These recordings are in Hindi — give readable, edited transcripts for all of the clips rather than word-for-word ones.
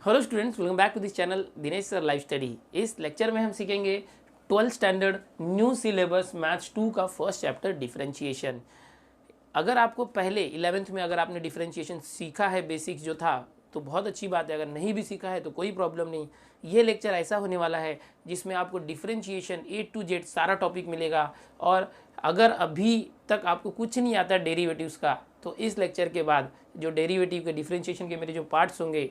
Hello students, welcome back to this channel Dinesh sir live study. इस लेक्चर में हम सीखेंगे 12th standard new syllabus maths 2 का फर्स्ट चैप्टर डिफरेंशिएशन। अगर आपको पहले 11th में अगर आपने डिफरेंशिएशन सीखा है, बेसिक्स जो था, तो बहुत अच्छी बात है। अगर नहीं भी सीखा है तो कोई प्रॉब्लम नहीं। ये लेक्चर ऐसा होने वाला है जिसमें आपको डिफरेंशिएशन A to Z सारा टॉपिक मिलेगा। और अगर अभी तक आपको कुछ नहीं आता डेरिवेटिव्स का, तो इस लेक्चर के बाद जो डेरिवेटिव के डिफरेंशिएशन के मेरे जो पार्ट्स होंगे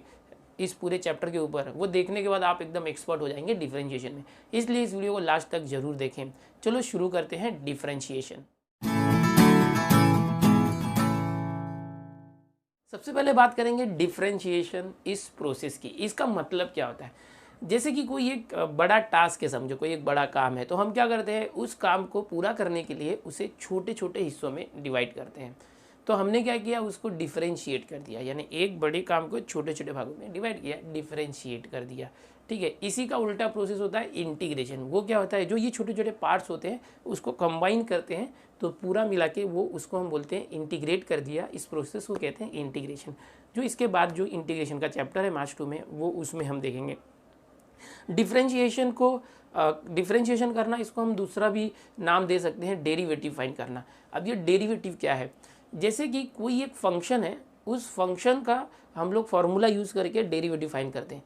इस पूरे चैप्टर के ऊपर, वो देखने के बाद आप एकदम एक्सपर्ट हो जाएंगे डिफरेंशिएशन में। इसलिए इस वीडियो को लास्ट तक जरूर देखें। चलो शुरू करते हैं डिफरेंशिएशन। सबसे पहले बात करेंगे डिफरेंशिएशन इस प्रोसेस की। इसका मतलब क्या होता है? जैसे कि कोई एक बड़ा टास्क है, समझो कोई एक बड़ा काम है, तो हम क्या करते हैं, उस काम को पूरा करने के लिए उसे छोटे छोटे हिस्सों में डिवाइड करते हैं। तो हमने क्या किया, उसको डिफरेंशिएट कर दिया, यानी एक बड़े काम को छोटे छोटे भागों में डिवाइड किया, डिफरेंशिएट कर दिया। ठीक है, इसी का उल्टा प्रोसेस होता है इंटीग्रेशन। वो क्या होता है, जो ये छोटे छोटे पार्ट्स होते हैं उसको कंबाइन करते हैं तो पूरा मिला के वो उसको हम बोलते हैं इंटीग्रेट कर दिया। इस प्रोसेस को कहते हैं इंटीग्रेशन। जो इसके बाद जो इंटीग्रेशन का चैप्टर है मैथ्स 2 में, वो उसमें हम देखेंगे। डिफरेंशिएशन को डिफरेंशिएशन करना, इसको हम दूसरा भी नाम दे सकते हैं डेरिवेटिव फाइंड करना। अब ये डेरिवेटिव क्या है? जैसे कि कोई एक फंक्शन है, उस फंक्शन का हम लोग फॉर्मूला यूज़ करके डेरिवेटिव फाइंड करते हैं।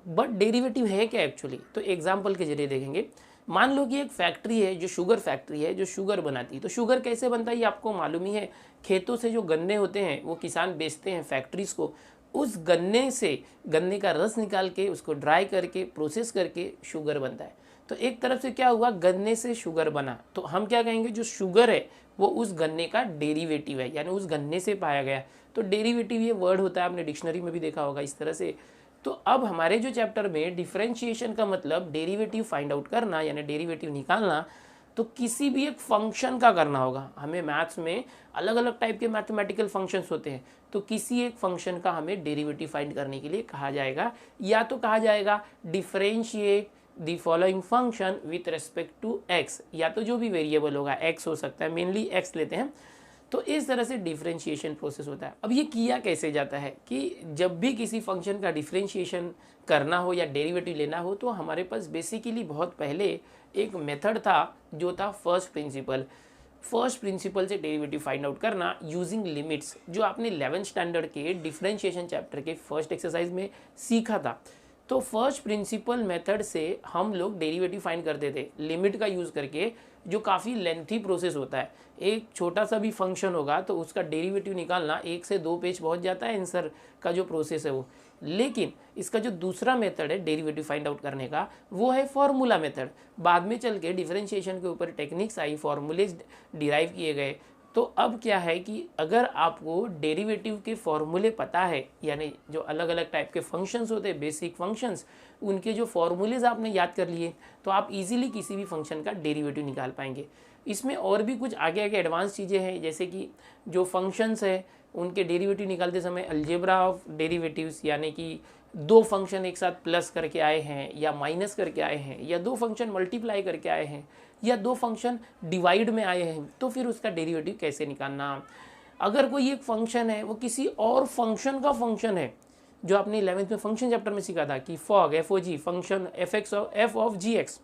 बट डेरिवेटिव है क्या एक्चुअली? तो एग्जाम्पल के जरिए देखेंगे। मान लो कि एक फैक्ट्री है, जो शुगर फैक्ट्री है, जो शुगर बनाती है। तो शुगर कैसे बनता है ये आपको मालूम ही है। खेतों से जो गन्ने होते हैं वो किसान बेचते हैं फैक्ट्रीज को। उस गन्ने से गन्ने का रस निकाल के उसको ड्राई करके प्रोसेस करके शुगर बनता है। तो एक तरफ से क्या हुआ, गन्ने से शुगर बना, तो हम क्या कहेंगे, जो शुगर है वो उस गन्ने का डेरिवेटिव है, यानी उस गन्ने से पाया गया। तो डेरिवेटिव ये वर्ड होता है, आपने डिक्शनरी में भी देखा होगा इस तरह से। तो अब हमारे जो चैप्टर में डिफरेंशिएशन का मतलब डेरिवेटिव फाइंड आउट करना, यानी डेरिवेटिव निकालना, तो किसी भी एक फंक्शन का करना होगा हमें। मैथ्स में अलग अलग टाइप के मैथमेटिकल फंक्शंस होते हैं, तो किसी एक फंक्शन का हमें डेरिवेटिव फाइंड करने के लिए कहा जाएगा, या तो कहा जाएगा differentiate the following function with respect to x, या तो जो भी वेरिएबल होगा, एक्स हो सकता है, मेनली एक्स लेते हैं। तो इस तरह से डिफरेंशिएशन प्रोसेस होता है। अब ये किया कैसे जाता है कि जब भी किसी फंक्शन का डिफरेंशिएशन करना हो या डेरिवेटिव लेना हो, तो हमारे पास बेसिकली बहुत पहले एक मेथड था, जो था फर्स्ट प्रिंसिपल। फर्स्ट प्रिंसिपल से डेरिवेटिव फाइंड आउट करना यूजिंग लिमिट्स, जो आपने 11th स्टैंडर्ड के डिफरेंशिएशन चैप्टर के फर्स्ट एक्सरसाइज में सीखा था। तो फर्स्ट प्रिंसिपल मेथड से हम लोग डेरिवेटिव फाइंड करते थे लिमिट का यूज़ करके, जो काफ़ी लेंथी प्रोसेस होता है। एक छोटा सा भी फंक्शन होगा तो उसका डेरिवेटिव निकालना 1 से 2 पेज पहुंच जाता है, आंसर का जो प्रोसेस है वो। लेकिन इसका जो दूसरा मेथड है डेरिवेटिव फाइंड आउट करने का, वो है फॉर्मूला मेथड। बाद में चल के डिफरेंशिएशन के ऊपर टेक्निक्स आई, फॉर्मूलेज डिराइव किए गए। तो अब क्या है कि अगर आपको डेरिवेटिव के फॉर्मूले पता है, यानी जो अलग अलग टाइप के फंक्शंस होते हैं, बेसिक फंक्शंस, उनके जो फॉर्मूलेज आपने याद कर लिए, तो आप इजीली किसी भी फंक्शन का डेरिवेटिव निकाल पाएंगे। इसमें और भी कुछ आगे आगे एडवांस चीज़ें हैं, जैसे कि जो फंक्शंस है उनके डेरिवेटिव निकालते समय अलजेब्रा ऑफ डेरिवेटिव्स, यानी कि दो फंक्शन एक साथ प्लस करके आए हैं या माइनस करके आए हैं, या दो फंक्शन मल्टीप्लाई करके आए हैं, या दो फंक्शन डिवाइड में आए हैं, तो फिर उसका डेरिवेटिव कैसे निकालना। अगर कोई एक फंक्शन है वो किसी और फंक्शन का फंक्शन है, जो आपने 11th में फंक्शन चैप्टर में सीखा था कि fog FOG function f of gx,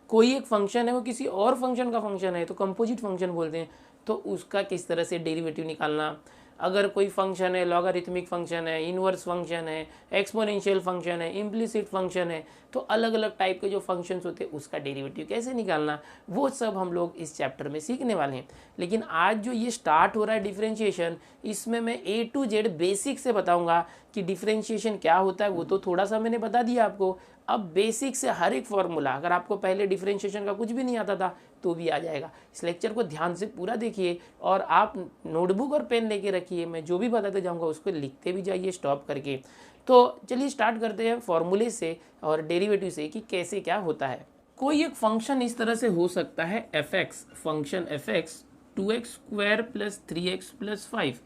कोई एक फंक्शन है वो किसी और फंक्शन का फंक्शन है, तो कंपोजिट फंक्शन बोलते हैं, तो उसका किस तरह से डेरिवेटिव निकालना। अगर कोई फंक्शन है, लॉगरिथमिक फंक्शन है, इनवर्स फंक्शन है, एक्सपोनेंशियल फंक्शन है, इम्प्लिसिट फंक्शन है, तो अलग अलग टाइप के जो फंक्शंस होते हैं उसका डेरिवेटिव कैसे निकालना, वो सब हम लोग इस चैप्टर में सीखने वाले हैं। लेकिन आज जो ये स्टार्ट हो रहा है डिफरेंशिएशन, इसमें मैं A to Z बेसिक से बताऊंगा कि डिफरेंशिएशन क्या होता है। वो तो थोड़ा सा मैंने बता दिया आपको। अब बेसिक से हर एक फॉर्मूला, अगर आपको पहले डिफरेंशिएशन का कुछ भी नहीं आता था तो भी आ जाएगा। इस लेक्चर को ध्यान से पूरा देखिए और आप नोटबुक और पेन लेके रखिए। मैं जो भी बताते जाऊंगा उसको लिखते भी जाइए स्टॉप करके। तो चलिए स्टार्ट करते हैं फॉर्मूले से और डेरिवेटिव से कि कैसे क्या होता है। कोई एक फंक्शन इस तरह से हो सकता है fx, function fx 2x square plus 3x plus 5।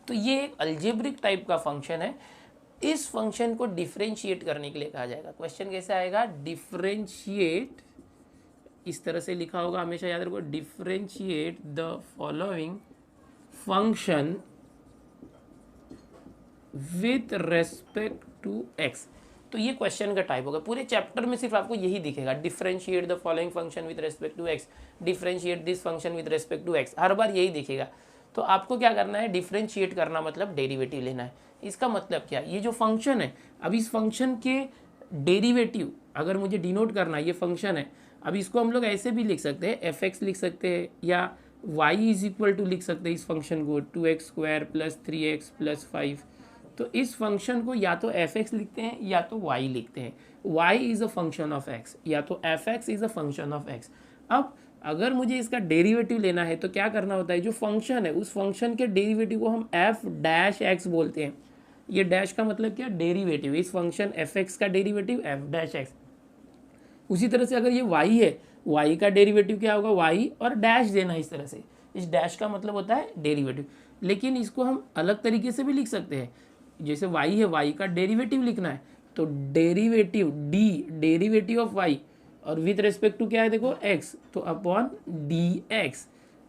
तो ये एक अलजेब्रिक टाइप का फंक्शन है। इस फंक्शन को डिफरेंशिएट करने के लिए कहा जाएगा। क्वेश्चन कैसे आएगा, डिफरेंशिएट, इस तरह से लिखा होगा, हमेशा याद रखो, differentiate the following function with respect to x. तो ये क्वेश्चन का टाइप होगा। पूरे चैप्टर में सिर्फ आपको यही दिखेगा, differentiate the following function with respect to X, differentiate this function with respect to X, हर बार यही दिखेगा। तो आपको क्या करना है, डिफरेंशिएट करना मतलब डेरिवेटिव लेना है। इसका मतलब क्या, ये जो फंक्शन है, अब इस फंक्शन के डेरिवेटिव अगर मुझे डिनोट करना है, ये फंक्शन है, अब इसको हम लोग ऐसे भी लिख सकते हैं, एफ एक्स लिख सकते हैं, या y इज इक्वल टू लिख सकते हैं इस फंक्शन को 2x² प्लस 3x प्लस 5। तो इस फंक्शन को या तो एफ एक्स लिखते हैं या तो y लिखते हैं। y is a function of x, या तो f x is a function of x। अब अगर मुझे इसका डेरिवेटिव लेना है तो क्या करना होता है, जो फंक्शन है उस फंक्शन के डेरिवेटिव को हम एफ डैश एक्स बोलते हैं। ये डैश का मतलब क्या, डेरिवेटिव, इस फंक्शन एफ एक्स का डेरिवेटिव एफ डैश एक्स। उसी तरह से अगर ये y है, y का डेरिवेटिव क्या होगा, y और डैश देना, इस तरह से, इस डैश का मतलब होता है डेरिवेटिव। लेकिन इसको हम अलग तरीके से भी लिख सकते हैं, जैसे y है, y का डेरिवेटिव लिखना है तो derivative d, derivative of y, और विथ रेस्पेक्ट टू क्या है देखो x, तो upon dx,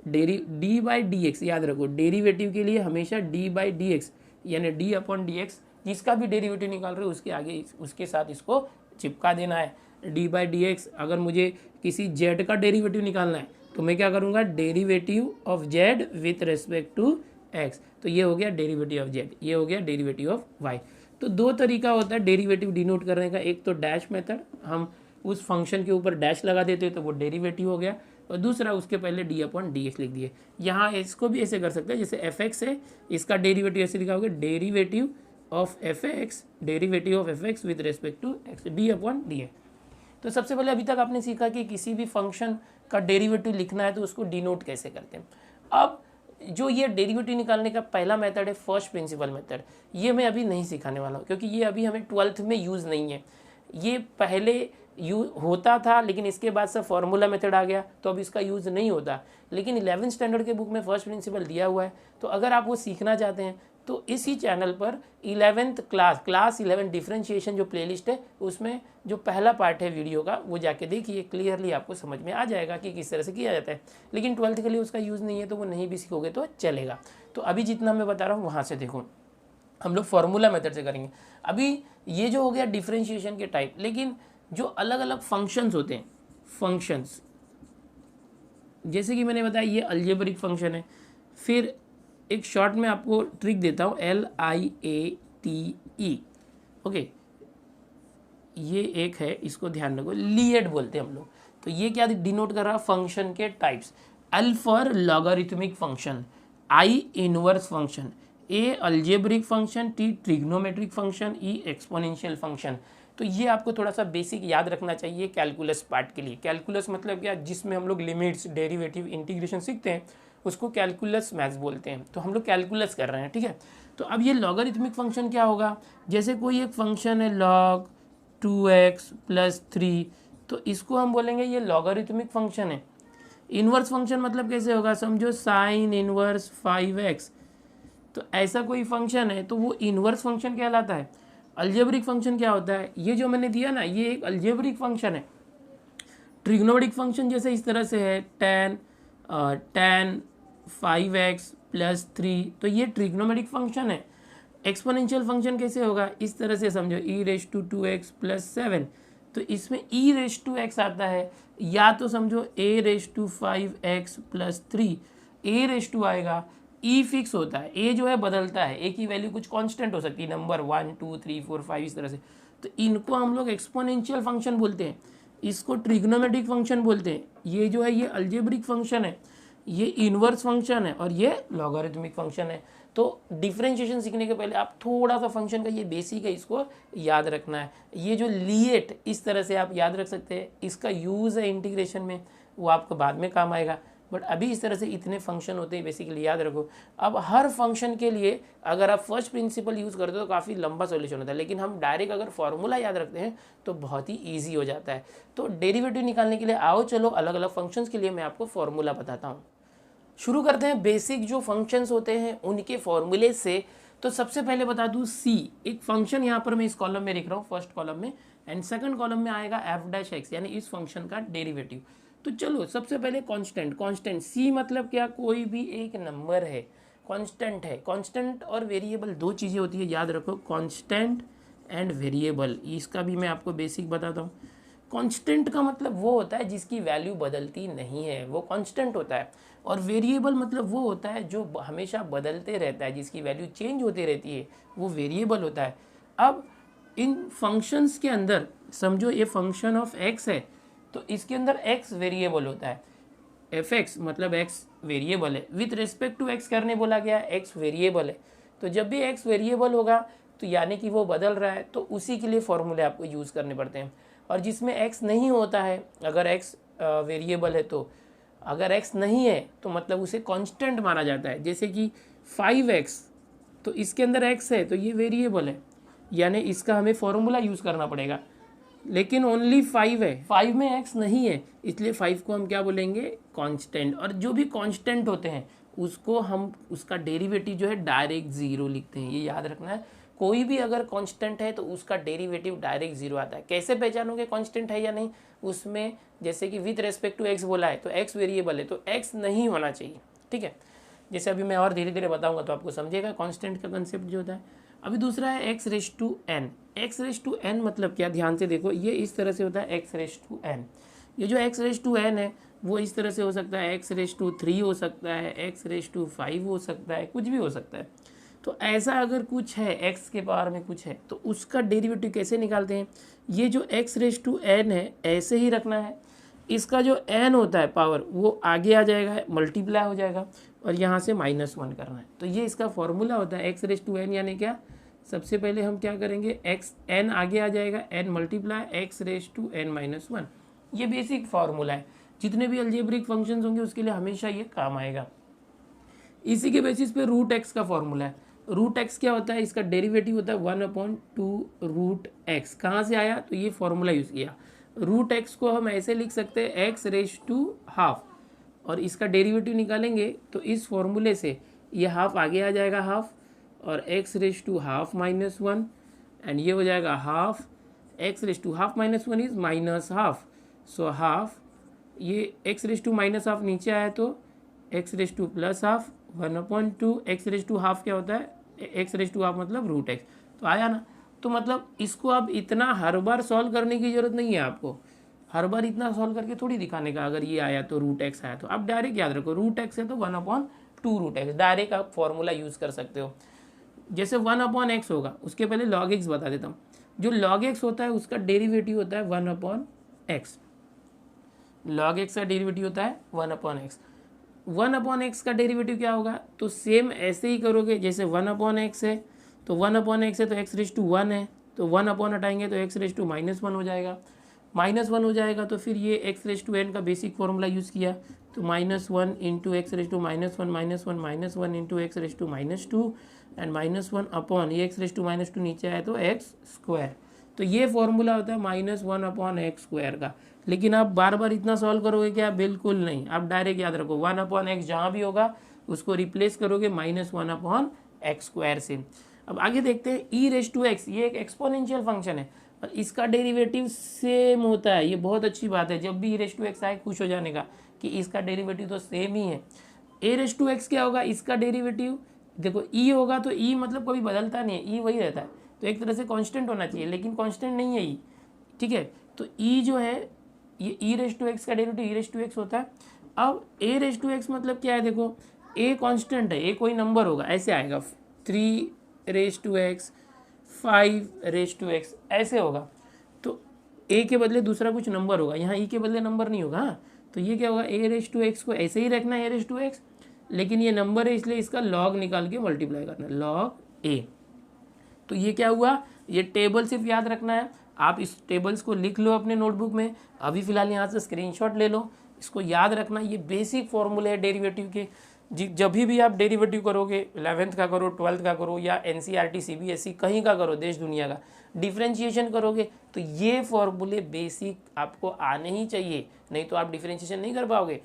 d by d x. याद रखो डेरिवेटिव के लिए हमेशा d बाई डी एक्स, यानी d अपॉन डी एक्स, जिसका भी डेरिवेटिव निकाल रहे हो उसके आगे उसके साथ इसको चिपका देना है, d बाई डी एक्स। अगर मुझे किसी z का डेरिवेटिव निकालना है तो मैं क्या करूँगा, derivative of z with respect to x। तो ये हो गया डेरिवेटिव ऑफ z, ये हो गया डेरिवेटिव ऑफ y। तो दो तरीका होता है डेरिवेटिव डिनोट करने का, एक तो डैश मेथड, हम उस फंक्शन के ऊपर डैश लगा देते तो वो डेरिवेटिव हो गया, और दूसरा उसके पहले d अपॉन डी एक्स लिख दिए। यहाँ इसको भी ऐसे कर सकते हैं, जैसे एफ एक्स है, इसका डेरिवेटिव ऐसे लिखा होगा, derivative of f x, derivative of f x with respect to x, d upon d x. तो सबसे पहले अभी तक आपने सीखा कि किसी भी फंक्शन का डेरिवेटिव लिखना है तो उसको डिनोट कैसे करते हैं। अब जो ये डेरिवेटिव निकालने का पहला मेथड है फर्स्ट प्रिंसिपल मेथड, ये मैं अभी नहीं सिखाने वाला हूँ, क्योंकि ये अभी हमें 12th में यूज़ नहीं है। ये पहले होता था, लेकिन इसके बाद सब फॉर्मूला मेथड आ गया तो अब इसका यूज़ नहीं होता। लेकिन 11th स्टैंडर्ड के बुक में फर्स्ट प्रिंसिपल दिया हुआ है, तो अगर आप वो सीखना चाहते हैं तो इसी चैनल पर 11th क्लास 11 डिफरेंशिएशन जो प्लेलिस्ट है, उसमें जो पहला पार्ट है वीडियो का वो जाके देखिए, क्लियरली आपको समझ में आ जाएगा कि किस तरह से किया जाता है। लेकिन 12th के लिए उसका यूज़ नहीं है तो वो नहीं भी सीखोगे तो चलेगा। तो अभी जितना मैं बता रहा हूँ वहाँ से देखो, हम लोग फॉर्मूला मेथड से करेंगे। अभी ये जो हो गया डिफरेंशिएशन के टाइप, लेकिन जो अलग अलग फंक्शंस होते हैं, फंक्शंस जैसे कि मैंने बताया ये अलजेब्रिक फंक्शन है। फिर एक शॉर्ट में आपको ट्रिक देता हूँ, LIATE, ओके, ये एक है, इसको ध्यान रखो, लिएट बोलते हैं हम लोग। तो ये क्या डिनोट कर रहा है, फंक्शन के types. L for logarithmic function, I inverse function, A algebraic function, T trigonometric function, E exponential function. तो ये आपको थोड़ा सा बेसिक याद रखना चाहिए कैलकुलस पार्ट के लिए। कैलकुलस मतलब क्या, जिसमें हम लोग लिमिट्स, डेरिवेटिव, इंटीग्रेशन सीखते हैं, उसको कैलकुलस मैथ्स बोलते हैं। तो हम लोग कैलकुलस कर रहे हैं, ठीक है। तो अब ये लॉगरिथमिक फंक्शन क्या होगा, जैसे कोई एक फंक्शन है log 2x प्लस 3, तो इसको हम बोलेंगे ये लॉगरिथमिक फंक्शन है। इनवर्स फंक्शन मतलब कैसे होगा, समझो साइन इनवर्स 5x, तो ऐसा कोई फंक्शन है तो वो इनवर्स फंक्शन कहलाता है। अलजेब्रिक फंक्शन क्या होता है, ये जो मैंने दिया ना, ये एक अलजेब्रिक फंक्शन है। ट्रिग्नोमेट्रिक फंक्शन जैसे इस तरह से है, tan 5x प्लस 3, तो ये ट्रिग्नोमेट्रिक फंक्शन है। एक्सपोनेंशियल फंक्शन कैसे होगा, इस तरह से समझो, e⁻² प्लस 7, तो इसमें e⁻x आता है, या तो समझो a⁵ प्लस 3, a आएगा, e फिक्स होता है, a जो है बदलता है, a की वैल्यू कुछ कांस्टेंट हो सकती है, नंबर 1 2 3 4 5 इस तरह से। तो इनको हम लोग एक्सपोनेंशियल फंक्शन बोलते हैं, इसको ट्रिग्नोमेट्रिक फंक्शन बोलते हैं। ये जो है ये अलजेब्रिक फंक्शन है, ये इनवर्स फंक्शन है, और ये लॉगरिथमिक फंक्शन है। तो डिफरेंशिएशन सीखने के पहले आप थोड़ा सा फंक्शन का ये बेसिक है, इसको याद रखना है। ये जो लिएट इस तरह से आप याद रख सकते हैं, इसका यूज़ है इंटीग्रेशन में, वो आपको बाद में काम आएगा, बट अभी इस तरह से इतने फंक्शन होते हैं, बेसिकली याद रखो। अब हर फंक्शन के लिए अगर आप फर्स्ट प्रिंसिपल यूज़ करते हो तो काफ़ी लंबा सॉल्यूशन होता है, लेकिन हम डायरेक्ट अगर फॉर्मूला याद रखते हैं तो बहुत ही ईजी हो जाता है। तो डेरिवेटिव निकालने के लिए आओ चलो अलग अलग फंक्शंस के लिए मैं आपको फॉर्मूला बताता हूँ। शुरू करते हैं बेसिक जो फंक्शंस होते हैं उनके फॉर्मूले से। तो सबसे पहले बता दूँ सी, एक फंक्शन यहाँ पर मैं इस कॉलम में लिख रहा हूँ, फर्स्ट कॉलम में, एंड सेकंड कॉलम में आएगा f'(x), यानी इस फंक्शन का डेरिवेटिव। तो चलो सबसे पहले कांस्टेंट सी मतलब क्या, कोई भी एक नंबर है, कांस्टेंट है। कांस्टेंट और वेरिएबल दो चीज़ें होती है, याद रखो, कांस्टेंट एंड वेरिएबल। इसका भी मैं आपको बेसिक बताता हूँ। कांस्टेंट का मतलब वो होता है जिसकी वैल्यू बदलती नहीं है, वो कांस्टेंट होता है। और वेरिएबल मतलब वो होता है जो हमेशा बदलते रहता है, जिसकी वैल्यू चेंज होती रहती है, वो वेरिएबल होता है। अब इन फंक्शंस के अंदर समझो ये फंक्शन ऑफ एक्स है, तो इसके अंदर एक्स वेरिएबल होता है। एफ एक्स मतलब एक्स वेरिएबल है, विथ रिस्पेक्ट टू एक्स करने बोला गया, एक्स वेरिएबल है। तो जब भी एक्स वेरिएबल होगा तो यानी कि वो बदल रहा है, तो उसी के लिए फॉर्मूले आपको यूज़ करने पड़ते हैं। और जिसमें एक्स नहीं होता है, अगर एक्स वेरिएबल है, तो अगर एक्स नहीं है तो मतलब उसे कांस्टेंट माना जाता है। जैसे कि 5x, तो इसके अंदर एक्स है तो ये वेरिएबल है, यानी इसका हमें फॉर्मूला यूज़ करना पड़ेगा। लेकिन ओनली 5 है, 5 में एक्स नहीं है, इसलिए 5 को हम क्या बोलेंगे, कांस्टेंट। और जो भी कांस्टेंट होते हैं उसको हम उसका डेरिवेटिव जो है डायरेक्ट ज़ीरो लिखते हैं, ये याद रखना है। कोई भी अगर कांस्टेंट है तो उसका डेरिवेटिव डायरेक्ट ज़ीरो आता है। कैसे पहचानोगे कांस्टेंट है या नहीं, उसमें जैसे कि विथ रेस्पेक्ट टू एक्स बोला है तो एक्स वेरिएबल है, तो एक्स नहीं होना चाहिए, ठीक है। जैसे अभी मैं और धीरे धीरे बताऊंगा तो आपको समझेगा कांस्टेंट का कंसेप्ट जो होता है। अभी दूसरा है x raise to n. X raise to n मतलब क्या, ध्यान से देखो, ये इस तरह से होता है एक्स रेस टू एन। ये जो एक्स रेस टू एन है वो इस तरह से हो सकता है, एक्स रेस टू 3 हो सकता है, एक्स रेस टू 5 हो सकता है, कुछ भी हो सकता है। तो ऐसा अगर कुछ है, एक्स के पावर में कुछ है, तो उसका डेरिवेटिव कैसे निकालते हैं, ये जो एक्स रेस टू एन है ऐसे ही रखना है। इसका जो एन होता है पावर वो आगे आ जाएगा, मल्टीप्लाई हो जाएगा, और यहाँ से -1 करना है। तो ये इसका फॉर्मूला होता है एक्स रेस टू एन, यानी क्या, सबसे पहले हम क्या करेंगे, एक्स एन आगे आ जाएगा, n multiply x raise to n -1। ये बेसिक फार्मूला है, जितने भी अलजेब्रिक फंक्शंस होंगे उसके लिए हमेशा ये काम आएगा। इसी के बेसिस पे रूट एक्स का फॉर्मूला है। रूट एक्स क्या होता है, इसका डेरिवेटिव होता है 1/2 रूट एक्स। कहाँ से आया, तो ये फॉर्मूला यूज़ किया। रूट एक्स को हम ऐसे लिख सकते हैं एक्स रेस टू हाफ, और इसका डेरिवेटिव निकालेंगे तो इस फॉर्मूले से ये हाफ आगे आ जाएगा हाफ, और X raise to half -1, and ये हो जाएगा half, X raise to half -1 is minus half, so half, ये x raise to minus half नीचे आया तो X raise to plus half 1/2। X raise to half क्या होता है, एक्स रेस टू हाफ मतलब रूट एक्स, तो आया ना। तो मतलब इसको अब इतना हर बार सॉल्व करने की जरूरत नहीं है आपको, हर बार इतना सॉल्व करके थोड़ी दिखाने का, अगर ये आया तो रूट एक्स आया तो आप डायरेक्ट याद रखो, रूट एक्स है तो 1/2 रूट एक्स, डायरेक्ट आप फॉर्मूला यूज़ कर सकते हो। जैसे 1/x होगा, उसके पहले log x बता देता हूँ। जो log x होता है उसका डेरिवेटिव होता है 1/x। log x का डेरिवेटिव होता है 1/x। 1/x का डेरिवेटिव क्या होगा, तो सेम ऐसे ही करोगे, जैसे 1/x है तो 1/x है तो x रेस टू 1 है, तो 1 हटाएंगे तो x रेस टू -1 हो जाएगा। -1 हो जाएगा तो फिर ये x रेस टू n का बेसिक फॉर्मूला यूज़ किया, तो -1 into x raise to -1 into x raise to -2, and -1 upon ये एक्स रेस टू -2 नीचे आया तो एक्स स्क्वायर। तो ये फॉर्मूला होता है -1/x² का। लेकिन आप बार बार इतना सॉल्व करोगे क्या, बिल्कुल नहीं, आप डायरेक्ट याद रखो 1/x जहाँ भी होगा उसको रिप्लेस करोगे -1/x² से। अब आगे देखते हैं ई रेस टू एक्स, ये एक एक्सपोनेंशियल फंक्शन है और इसका डेरिवेटिव सेम होता है। ये बहुत अच्छी बात है, जब भी ई रेस टू एक्स आए खुश हो जाने का कि इसका डेरिवेटिव तो सेम ही है। ए रेस टू एक्स क्या होगा, इसका डेरिवेटिव देखो ई होगा, तो ई मतलब कभी बदलता नहीं है, ई वही रहता है, तो एक तरह से कांस्टेंट होना चाहिए, लेकिन कांस्टेंट नहीं है ई, ठीक है। तो ई जो है ये ई रेस टू एक्स का derivative e raise to x होता है। अब ए रेस टू एक्स मतलब क्या है, देखो ए कांस्टेंट है, ए कोई नंबर होगा, ऐसे आएगा 3 raise to x, 5 raise to x, ऐसे होगा। तो ए के बदले दूसरा कुछ नंबर होगा, यहाँ ई के बदले नंबर नहीं होगा। हाँ, तो ये क्या होगा, ए रेस टू एक्स को ऐसे ही रखना है ए रेस टू एक्स, लेकिन ये नंबर है इसलिए इसका लॉग निकाल के मल्टीप्लाई करना है, लॉग ए। तो ये क्या हुआ, ये टेबल सिर्फ याद रखना है, आप इस टेबल्स को लिख लो अपने नोटबुक में, अभी फिलहाल यहाँ से स्क्रीनशॉट ले लो, इसको याद रखना। ये बेसिक फॉर्मूले है डेरिवेटिव के, जब भी आप डेरिवेटिव करोगे, 11th का करो, 12th का करो, या NCERT CBSE कहीं का करो, देश दुनिया का डिफ्रेंशिएशन करोगे, तो ये फॉर्मूले बेसिक आपको आने ही चाहिए, नहीं तो आप डिफ्रेंशिएशन नहीं कर पाओगे।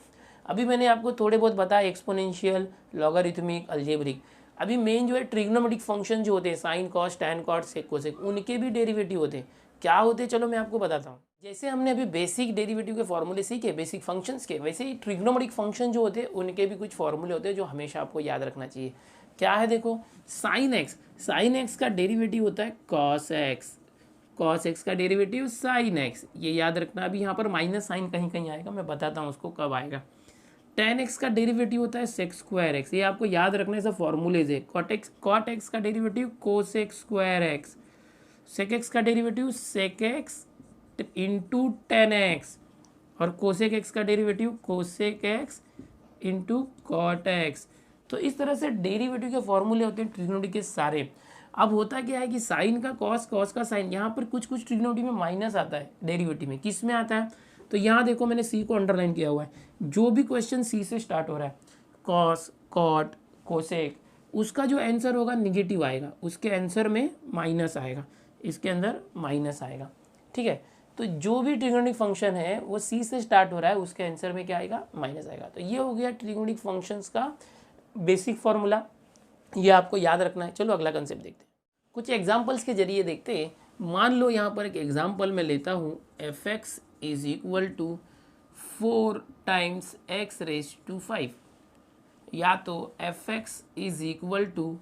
अभी मैंने आपको थोड़े बहुत बताया, एक्सपोनेंशियल, लॉगरिथमिक, अलजेब्रिक। अभी मेन जो है ट्रिग्नोमेट्रिक फंक्शन जो होते हैं, sine cos tan cot sec cosec, उनके भी डेरिवेटिव होते हैं। क्या होते हैं, चलो मैं आपको बताता हूँ। जैसे हमने अभी बेसिक डेरिवेटिव के फॉर्मूले सीखे, बेसिक फंक्शंस के, वैसे ही ट्रिग्नोमेट्रिक फंक्शन जो होते हैं उनके भी कुछ फॉर्मूले होते हैं जो हमेशा आपको याद रखना चाहिए। क्या है देखो, साइन एक्स का डेरिवेटिव होता है कॉस एक्स का डेरिवेटिव साइन एक्स, ये याद रखना। अभी यहाँ पर माइनस साइन कहीं कहीं आएगा, मैं बताता हूँ उसको कब आएगा। टेन एक्स का डेरिवेटिव होता है सेक स्क्वायर एक्स, ये आपको याद रखना है, सब फॉर्मूलेज है। कॉट एक्स का derivative cosec square X, sec X का derivative sec X into ten x, और कोसेक एक्स का derivative cosec X into cot X. तो इस तरह से डेरिवेटिव के फॉर्मूले होते हैं ट्रिग्नोमेट्री के सारे। अब होता क्या है कि साइन का कॉस, कॉस का साइन, यहाँ पर कुछ कुछ ट्रिग्नोमेट्री में माइनस आता है, डेरिवेटिव में किस में आता है, तो यहाँ देखो मैंने सी को अंडरलाइन किया हुआ है। जो भी क्वेश्चन सी से स्टार्ट हो रहा है, कॉस कॉट कोसेक, उसका जो आंसर होगा निगेटिव आएगा, उसके आंसर में माइनस आएगा, इसके अंदर माइनस आएगा। ठीक है, तो जो भी ट्रिग्नोमेट्रिक फंक्शन है वो सी से स्टार्ट हो रहा है, उसके आंसर में क्या आएगा, माइनस आएगा। तो ये हो गया ट्रिग्नोमेट्रिक फंक्शंस का बेसिक फॉर्मूला, ये आपको याद रखना है। चलो अगला कंसेप्ट देखते हैं, कुछ एग्जांपल्स के जरिए देखते हैं। मान लो यहाँ पर एक एग्जांपल मैं लेता हूँ, f x is equal to 4 times x raise to 5, या तो f x is equal to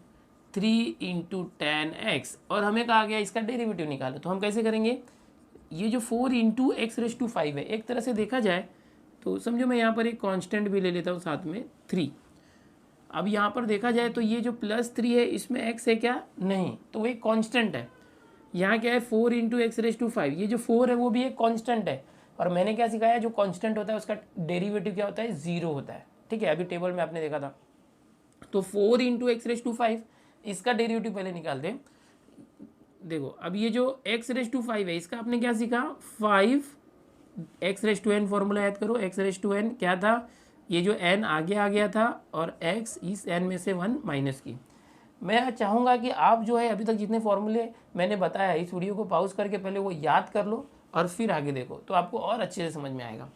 3 into ten x, और हमें कहा गया इसका डेरिवेटिव निकालो। तो हम कैसे करेंगे, ये जो 4 इंटू एक्स रेज टू 5 है, एक तरह से देखा जाए तो समझो मैं यहाँ पर एक कांस्टेंट भी ले लेता हूँ साथ में 3। अब यहाँ पर देखा जाए तो ये जो +3 है इसमें x है क्या, नहीं, तो वो एक कांस्टेंट है। यहाँ क्या है 4 इंटू एक्स रेज टू 5, ये जो 4 है वो भी एक कांस्टेंट है। और मैंने क्या सिखाया, जो कांस्टेंट होता है उसका डेरिवेटिव क्या होता है, 0 होता है। ठीक है, अभी टेबल में आपने देखा था। तो 4 इंटू एक्स रेज टू 5, इसका डेरिवेटिव पहले निकाल दें। देखो अब ये जो एक्स रेज टू 5 है, इसका आपने क्या सीखा, 5 x raise to n, formula याद करो, एक्स रेज टू एन क्या था, ये जो n आगे आ गया था और x इस n में से 1 माइनस की। मैं चाहूँगा कि आप जो है अभी तक जितने फॉर्मूले मैंने बताया, इस वीडियो को पॉज करके पहले वो याद कर लो और फिर आगे देखो, तो आपको और अच्छे से समझ में आएगा।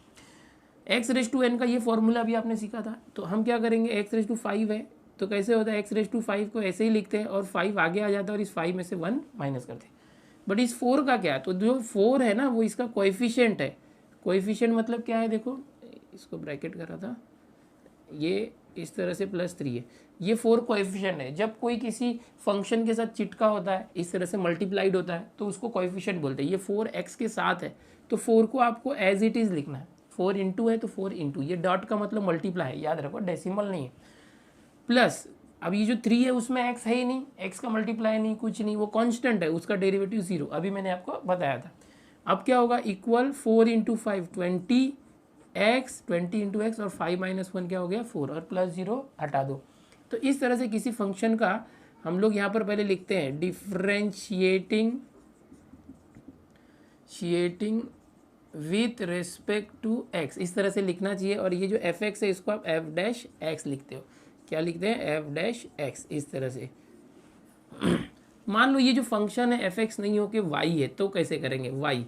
एक्स रेज टू एन का ये फॉर्मूला अभी आपने सीखा था। तो हम क्या करेंगे, एक्स रेज टू 5 है तो कैसे होता है, एक्स रेज टू 5 को ऐसे ही लिखते हैं और 5 आगे आ जाता है और इस 5 में से 1 माइनस करते हैं। बट इस 4 का क्या, तो जो 4 है ना वो इसका कोएफिशिएंट है। कोएफिशिएंट मतलब क्या है, देखो इसको ब्रैकेट करा था, ये इस तरह से +3 है, ये 4 कोएफिशिएंट है। जब कोई किसी फंक्शन के साथ चिटका होता है, इस तरह से मल्टीप्लाइड होता है, तो उसको कोएफिशिएंट बोलते हैं। ये 4x के साथ है तो 4 को आपको एज इट इज़ लिखना है। 4 इंटू है तो 4 इंटू, ये डॉट का मतलब मल्टीप्लाई है, याद रखो, डेसिमल नहीं है। प्लस अब ये जो 3 है उसमें x है ही नहीं, x का मल्टीप्लाई नहीं, कुछ नहीं, वो कांस्टेंट है, उसका डेरिवेटिव 0, अभी मैंने आपको बताया था। अब क्या होगा, equal 4 into 5 20 x, 20 into x, और 5 माइनस 1 क्या हो गया 4, और +0 हटा दो। तो इस तरह से किसी फंक्शन का हम लोग यहाँ पर पहले लिखते हैं differentiating with respect to x, इस तरह से लिखना चाहिए। और ये जो एफ एक्स है इसको आप एफ डैश एक्स लिखते हो, क्या लिखते हैं, एफ डैश एक्स, इस तरह से। मान लो ये जो फंक्शन है एफ एक्स नहीं हो के y है, तो कैसे करेंगे, y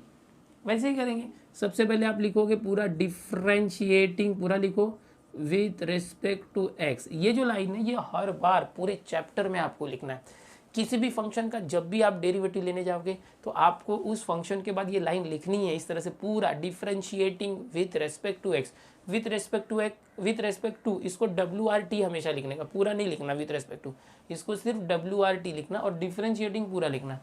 वैसे ही करेंगे। सबसे पहले आप लिखोगे पूरा डिफ्रेंशिएटिंग, पूरा लिखो विथ रिस्पेक्ट टू एक्स। ये जो लाइन है ये हर बार पूरे चैप्टर में आपको लिखना है। किसी भी फंक्शन का जब भी आप डेरिवेटिव लेने जाओगे तो आपको उस फंक्शन के बाद ये लाइन लिखनी है, इस तरह से पूरा differentiating with respect to x, with respect to, इसको WRT हमेशा लिखने का, पूरा नहीं लिखना विथ रेस्पेक्ट टू, इसको सिर्फ WRT लिखना और डिफ्रेंशिएटिंग पूरा लिखना।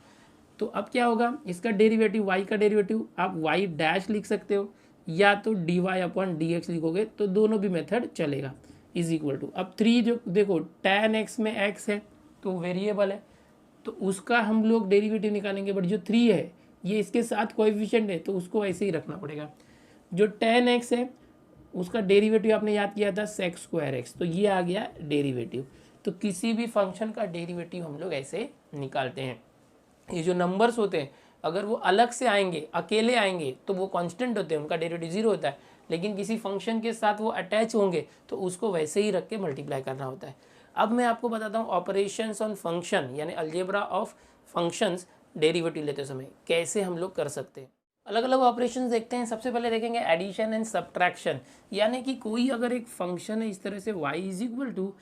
तो अब क्या होगा, इसका डेरिवेटिव y का डेरिवेटिव आप y डैश लिख सकते हो, या तो dy/dx लिखोगे, तो दोनों भी मेथड चलेगा। इज इक्वल टू, अब 3 जो देखो tan x में x है तो वेरिएबल है, तो उसका हम लोग डेरिवेटिव निकालेंगे। बट जो 3 है ये इसके साथ कोएफिशिएंट है तो उसको ऐसे ही रखना पड़ेगा। जो tan x है उसका डेरिवेटिव आपने याद किया था sec स्क्वायर x, तो ये आ गया डेरिवेटिव। तो किसी भी फंक्शन का डेरिवेटिव हम लोग ऐसे निकालते हैं। ये जो नंबर्स होते हैं अगर वो अलग से आएंगे, अकेले आएंगे, तो वो कांस्टेंट होते हैं, उनका डेरिवेटिव 0 होता है। लेकिन किसी फंक्शन के साथ वो अटैच होंगे तो उसको वैसे ही रख के मल्टीप्लाई करना होता है। अब मैं आपको बताता हूँ ऑपरेशंस ऑन फंक्शन, यानी अलजेब्रा ऑफ फंक्शंस, डेरिवेटिव लेते समय कैसे हम लोग कर सकते हैं। अलग अलग ऑपरेशंस देखते हैं। सबसे पहले देखेंगे एडिशन एंड सब्ट्रैक्शन, यानी कि कोई अगर एक फंक्शन है इस तरह से y is equal to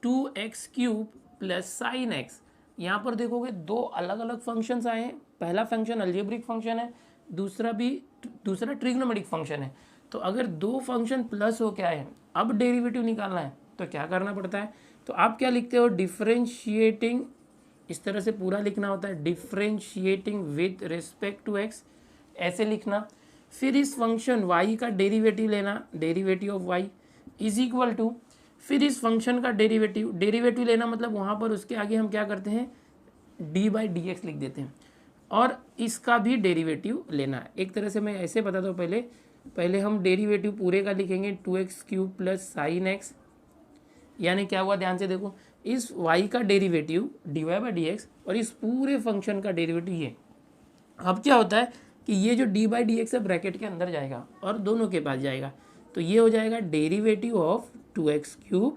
2x³ plus sin x, यहाँ पर देखोगे दो अलग अलग फंक्शंस आए हैं। पहला फंक्शन अलजेब्रिक फंक्शन है दूसरा ट्रिग्नोमेट्रिक फंक्शन है। तो अगर दो फंक्शन प्लस हो क्या है, अब डेरिवेटिव निकालना है तो क्या करना पड़ता है, तो आप क्या लिखते हो, डिफरेंशिएटिंग, इस तरह से पूरा लिखना होता है, differentiating with respect to x, ऐसे लिखना। फिर इस फंक्शन y का डेरिवेटिव लेना, derivative of y is equal to, फिर इस फंक्शन का डेरिवेटिव लेना, मतलब वहाँ पर उसके आगे हम क्या करते हैं, d/dx लिख देते हैं, और इसका भी डेरिवेटिव लेना है। एक तरह से मैं ऐसे बताता हूँ, पहले हम डेरिवेटिव पूरे का लिखेंगे 2x³ प्लस साइन एक्स, यानी क्या हुआ, ध्यान से देखो, इस y का डेरिवेटिव dy/dx और इस पूरे फंक्शन का डेरिवेटिव ये। अब क्या होता है कि ये जो d/dx है ब्रैकेट के अंदर जाएगा और दोनों के पास जाएगा, तो ये हो जाएगा डेरिवेटिव ऑफ 2x³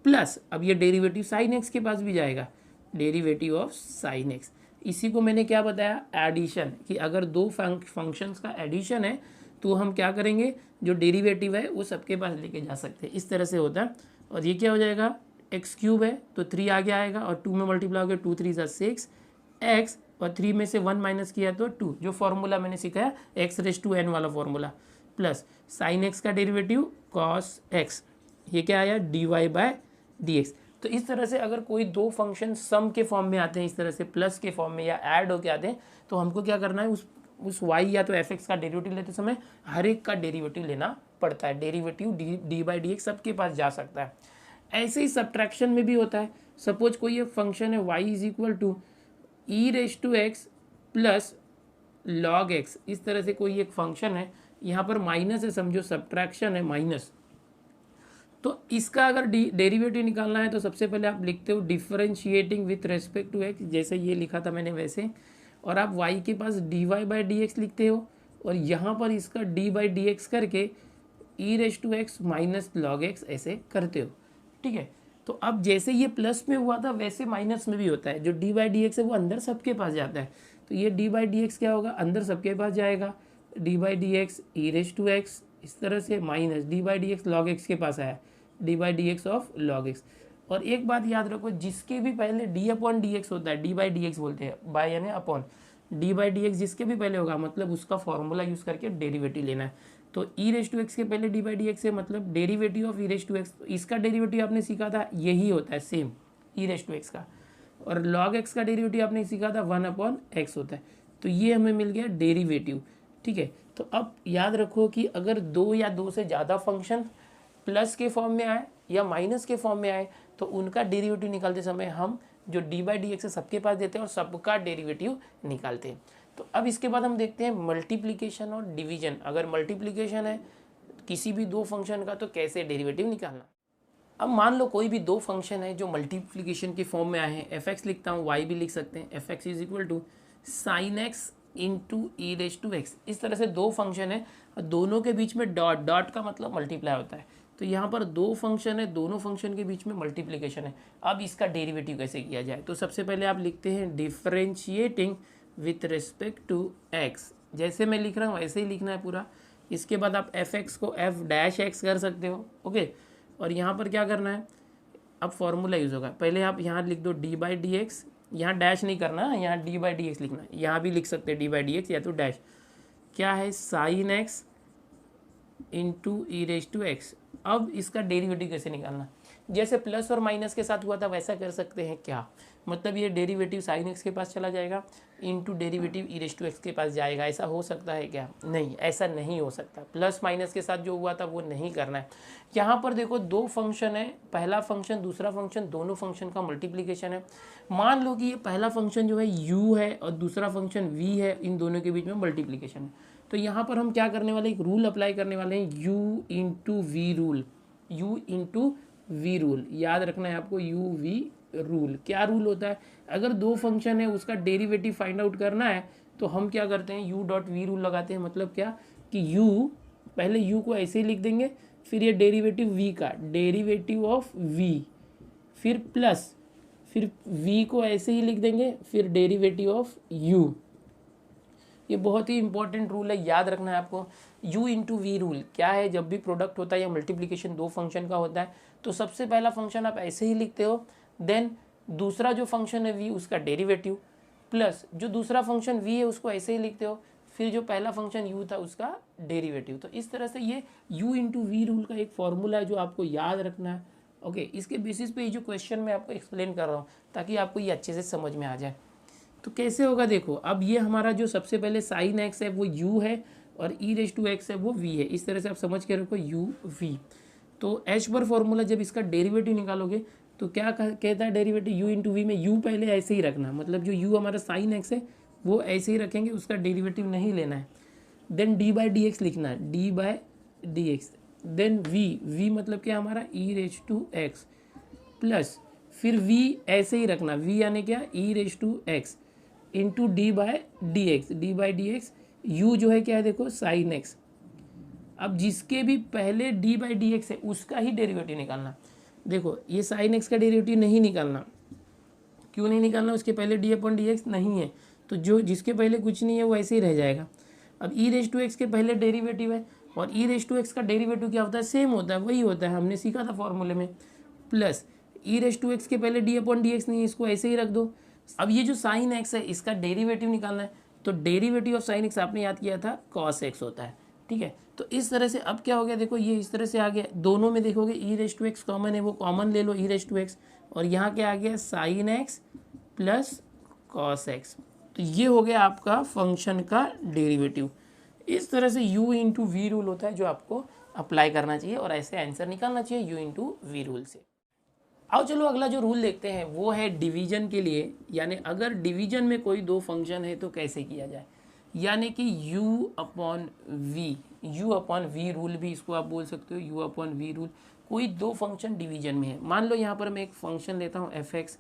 प्लस, अब ये डेरिवेटिव साइन एक्स के पास भी जाएगा, डेरिवेटिव ऑफ साइन एक्स। इसी को मैंने क्या बताया, एडिशन, कि अगर दो फंक्शंस का एडिशन है तो हम क्या करेंगे, जो डेरिवेटिव है वो सबके पास लेके जा सकते हैं, इस तरह से होता है। और ये क्या हो जाएगा, x³ है तो 3 आगे आएगा और 2 में मल्टीप्लाई हो गया, 2 3 6 x, और 3 में से 1 माइनस किया तो 2, जो फॉर्मूला मैंने सिखाया x⁻n वाला फॉर्मूला, प्लस साइन एक्स का डेरिवेटिव कॉस एक्स, ये क्या आया, dy/dx। तो इस तरह से अगर कोई दो फंक्शन सम के फॉर्म में आते हैं, इस तरह से प्लस के फॉर्म में या ऐड होके आते हैं, तो हमको क्या करना है, उस y या तो fx का डेरिवेटिव लेते समय हर एक का डेरिवेटिव लेना पड़ता है। डेरिवेटिव d/dx सबके पास जा सकता है। ऐसे ही सब्ट्रैक्शन में भी होता है। सपोज कोई एक फंक्शन है y is equal to e⁻x plus log x, इस तरह से कोई एक फंक्शन है, यहाँ पर माइनस है, समझो सब्ट्रैक्शन है माइनस, तो इसका अगर डेरिवेटिव निकालना है तो सबसे पहले आप लिखते हो differentiating with respect to x, जैसे ये लिखा था मैंने वैसे, और आप y के पास dy/dx लिखते हो, और यहाँ पर इसका d/dx करके e⁻x माइनस log x ऐसे करते हो, ठीक है। तो अब जैसे ये प्लस में हुआ था वैसे माइनस में भी होता है, जो d/dx है वो अंदर सबके पास जाता है, तो ये d/dx क्या होगा, अंदर सबके पास जाएगा, d/dx e⁻x, इस तरह से माइनस d/dx log x के पास आया, d/dx ऑफ log x। और एक बात याद रखो, जिसके भी पहले d/dx होता है, d/dx बोलते हैं, बाय यानी अपॉन, d/dx जिसके भी पहले होगा मतलब उसका फॉर्मूला यूज़ करके डेरिवेटिव लेना है। तो e⁻x के पहले d/dx है, मतलब डेरिवेटिव ऑफ e⁻x, इसका डेरिवेटिव आपने सीखा था यही होता है सेम e⁻x का, और log x का डेरिवेटिव आपने सीखा था 1/x होता है। तो ये हमें मिल गया डेरिवेटिव, ठीक है। तो अब याद रखो कि अगर दो या दो से ज़्यादा फंक्शन प्लस के फॉर्म में आए या माइनस के फॉर्म में आए, तो उनका डेरिवेटिव निकालते समय हम जो d/dx है सबके पास देते हैं और सबका डेरिवेटिव निकालते हैं। तो अब इसके बाद हम देखते हैं मल्टीप्लिकेशन और डिवीजन। अगर मल्टीप्लिकेशन है किसी भी दो फंक्शन का तो कैसे डेरिवेटिव निकालना। अब मान लो कोई भी दो फंक्शन है जो मल्टीप्लिकेशन के फॉर्म में आए हैं, fx लिखता हूँ, y भी लिख सकते हैं, fx is equal to sine x into e⁻x, इस तरह से दो फंक्शन है और दोनों के बीच में डॉट, डॉट का मतलब मल्टीप्लाई होता है। तो यहाँ पर दो फंक्शन है, दोनों फंक्शन के बीच में मल्टीप्लिकेशन है। अब इसका डेरिवेटिव कैसे किया जाए, तो सबसे पहले आप लिखते हैं differentiating with respect to x, जैसे मैं लिख रहा हूँ वैसे ही लिखना है पूरा। इसके बाद आप fx को f'(x) कर सकते हो, ओके। और यहाँ पर क्या करना है, अब फॉर्मूला यूज़ होगा, पहले आप यहाँ लिख दो d/dx, यहाँ डैश नहीं करना, यहाँ d/dx लिखना है, यहाँ भी लिख सकते हैं d/dx या तो डैश, क्या है साइन एक्स इंटू e⁻x। अब इसका डेरिवेटिव कैसे निकालना, जैसे प्लस और माइनस के साथ हुआ था वैसा कर सकते हैं क्या, मतलब ये डेरिवेटिव साइन एक्स के पास चला जाएगा इंटू डेरिवेटिव e⁻x के पास जाएगा, ऐसा हो सकता है क्या, नहीं, ऐसा नहीं हो सकता। प्लस माइनस के साथ जो हुआ था वो नहीं करना है। यहाँ पर देखो दो फंक्शन है, पहला फंक्शन दूसरा फंक्शन, दोनों फंक्शन का मल्टीप्लिकेशन है। मान लो कि ये पहला फंक्शन जो है u है और दूसरा फंक्शन v है, इन दोनों के बीच में मल्टीप्लिकेशन है। तो यहाँ पर हम क्या करने वाले, एक रूल अप्लाई करने वाले हैं, u into v rule, u into v rule, याद रखना है आपको, u v रूल। क्या रूल होता है, अगर दो फंक्शन है उसका डेरिवेटिव फाइंड आउट करना है तो हम क्या करते हैं, u.v रूल लगाते हैं। मतलब क्या कि u, पहले u को ऐसे ही लिख देंगे, फिर ये डेरिवेटिव v का, डेरिवेटिव ऑफ v, फिर प्लस, फिर v को ऐसे ही लिख देंगे, फिर डेरिवेटिव ऑफ u। ये बहुत ही इंपॉर्टेंट रूल है, याद रखना है आपको। u इंटू वी रूल क्या है, जब भी प्रोडक्ट होता है या मल्टीप्लिकेशन दो फंक्शन का होता है तो सबसे पहला फंक्शन आप ऐसे ही लिखते हो, देन दूसरा जो फंक्शन है v उसका डेरिवेटिव, प्लस जो दूसरा फंक्शन v है उसको ऐसे ही लिखते हो, फिर जो पहला फंक्शन u था उसका डेरिवेटिव। तो इस तरह से ये u इंटू वी रूल का एक फॉर्मूला है जो आपको याद रखना है। ओके, इसके बेसिस पे ये जो क्वेश्चन मैं आपको एक्सप्लेन कर रहा हूँ ताकि आपको ये अच्छे से समझ में आ जाए। तो कैसे होगा देखो, अब ये हमारा जो सबसे पहले साइन एक्स है वो u है और e रेज टू एक्स है वो v है। इस तरह से आप समझ के रखो u v। तो एच पर फॉर्मूला जब इसका डेरिवेटिव निकालोगे तो क्या कहता है डेरिवेटिव u इंटू वी में u पहले ऐसे ही रखना, मतलब जो u हमारा साइन एक्स है वो ऐसे ही रखेंगे, उसका डेरिवेटिव नहीं लेना है। Then d by d x लिखना है, d by d x. Then v मतलब क्या हमारा e raise to x plus फिर v ऐसे ही रखना, v यानी क्या e raise to x into d by d x. u जो है क्या है देखो साइन एक्स। अब जिसके भी पहले डी बाई डी एक्स है उसका ही डेरिवेटिव निकालना। देखो ये साइन एक्स का डेरिवेटिव नहीं निकालना, क्यों नहीं निकालना, उसके पहले डी अपॉन डी एक्स नहीं है, तो जो जिसके पहले कुछ नहीं है वो ऐसे ही रह जाएगा। अब ई रेज टू एक्स के पहले डेरिवेटिव है और ई रेज टू एक्स का डेरिवेटिव क्या होता है, सेम होता है, वही होता है, हमने सीखा था फॉर्मूले में। Plus e raise to x के पहले डी अपॉन डी एक्स नहीं है, इसको ऐसे ही रख दो। अब ये जो साइन एक्स है इसका डेरिवेटिव निकालना है, तो डेरिवेटिव ऑफ साइन एक्स आपने याद किया था कॉस एक्स होता है, ठीक है। तो इस तरह से अब क्या हो गया देखो, ये इस तरह से आ गया, दोनों में देखोगे ई रेज टू एक्स कॉमन है, वो कॉमन ले लो ई रेज टू एक्स, और यहाँ क्या आ गया sine x plus cos x. तो ये हो गया आपका फंक्शन का डेरिवेटिव। इस तरह से u इंटू वी रूल होता है जो आपको अप्लाई करना चाहिए और ऐसे आंसर निकालना चाहिए u इंटू वी रूल से। आओ चलो अगला जो रूल देखते हैं वो है डिवीजन के लिए, यानी अगर डिवीजन में कोई दो फंक्शन है तो कैसे किया जाए, यानी कि u अपॉन वी रूल भी इसको आप बोल सकते हो, u अपॉन वी रूल। कोई दो फंक्शन डिवीजन में है, मान लो यहाँ पर मैं एक फंक्शन लेता हूँ f x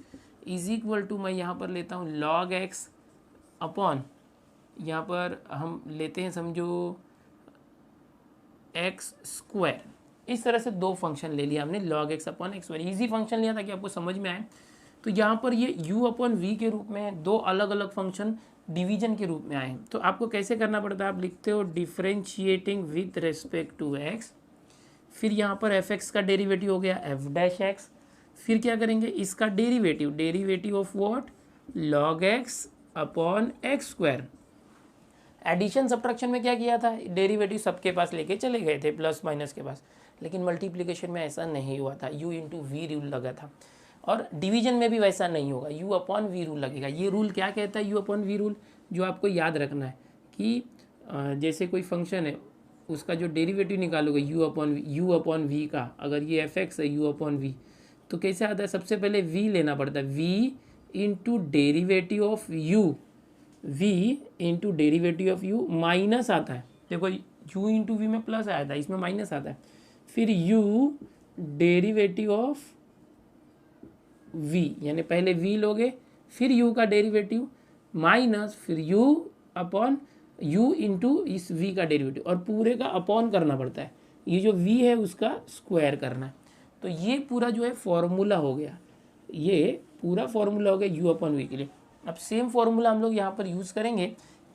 is equal to, मैं यहाँ पर लेता हूँ लॉग एक्स अपॉन, यहाँ पर हम लेते हैं समझो एक्स स्क्वायर। इस तरह से दो फंक्शन ले लिया हमने, log x upon x square, easy function लिया ताकि आपको समझ में आए। तो यहाँ पर ये u अपॉन वी के रूप में दो अलग अलग फंक्शन डिवीजन के रूप में आए हैं। तो आपको कैसे करना पड़ता है, आप लिखते हो differentiating with respect to x, फिर यहाँ पर एफ एक्स का डेरिवेटिव हो गया एफ डैश एक्स, फिर क्या करेंगे इसका derivative of what, log x upon x square. Addition subtraction में क्या किया था, डेरिवेटिव सबके पास लेके चले गए थे प्लस माइनस के पास, लेकिन मल्टीप्लिकेशन में ऐसा नहीं हुआ था, u इंटू वी रूल लगा था। और डिवीजन में भी वैसा नहीं होगा, u अपॉन वी रूल लगेगा। ये रूल क्या कहता है, u अपॉन वी रूल, जो आपको याद रखना है कि जैसे कोई फंक्शन है उसका जो डेरिवेटिव निकालोगे u अपॉन वी का, अगर ये एफ एक्स है u अपॉन वी, तो कैसे आता है, सबसे पहले v लेना पड़ता है, v into derivative of u, v into derivative of u minus आता है, देखो u इंटू वी में प्लस आया था, इसमें माइनस आता है, फिर u डेरिवेटिव ऑफ v, यानी पहले v लोगे फिर u का डेरिवेटिव माइनस फिर u अपॉन u इंटू इस v का डेरिवेटिव, और पूरे का अपॉन करना पड़ता है, ये जो v है उसका स्क्वायर करना है। तो ये पूरा जो है फॉर्मूला हो गया, ये पूरा फॉर्मूला हो गया u अपॉन वी के लिए। अब सेम फॉर्मूला हम लोग यहाँ पर यूज़ करेंगे,